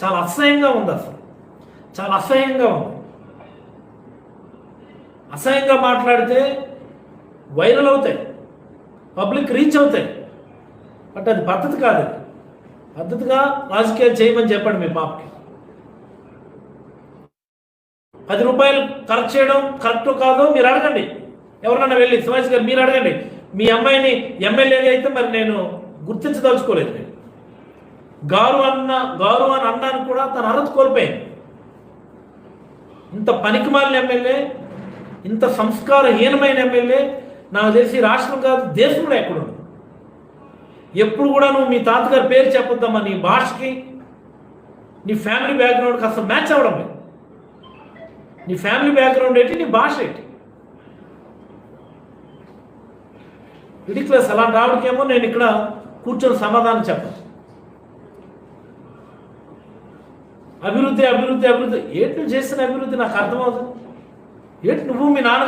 చాలా అసహ్యంగా ఉంది. అసలు చాలా అసహ్యంగా ఉంది. అసహ్యంగా మాట్లాడితే వైరల్ అవుతాయి, పబ్లిక్ రీచ్ అవుతాయి. బట్ అది పద్ధతి కాదు. పద్ధతిగా రాజకీయాలు చేయమని చెప్పండి మీ పాపకి. 10 రూపాయలు కరెక్ట్ చేయడం కరెక్టో కాదో మీరు అడగండి. ఎవరినన్నా వెళ్ళి శివాజీ గారు మీరు అడగండి. మీ అమ్మాయిని ఎమ్మెల్యేగా అయితే మరి నేను గుర్తించదలుచుకోలేదు. నేను గారు అని అన్నాను కూడా తన అర్హత కోల్పోయింది. ఇంత పనికిమాలిన ఎమ్మెల్యే, ఇంత సంస్కారహీనమైన ఎమ్మెల్యే నాకు తెలిసి రాష్ట్రం కాదు దేశంలో ఎక్కడుంది. ఎప్పుడు కూడా నువ్వు మీ తాతగారి పేరు చెప్పొద్దామా. నీ భాషకి నీ ఫ్యామిలీ బ్యాక్గ్రౌండ్కి అసలు మ్యాచ్ అవ్వడం లేదు. నీ ఫ్యామిలీ బ్యాక్గ్రౌండ్ ఏంటి, నీ భాష ఏంటి? రిడిక్యులస్. అలాంటి ఆవిడకేమో నేను ఇక్కడ కూర్చొని సమాధానం చెప్పను. అభివృద్ధి అభివృద్ధి అభివృద్ధి ఏంటి నువ్వు చేసిన అభివృద్ధి నాకు అర్థమవుతుంది. ఏంటి నువ్వు మీ నాన్న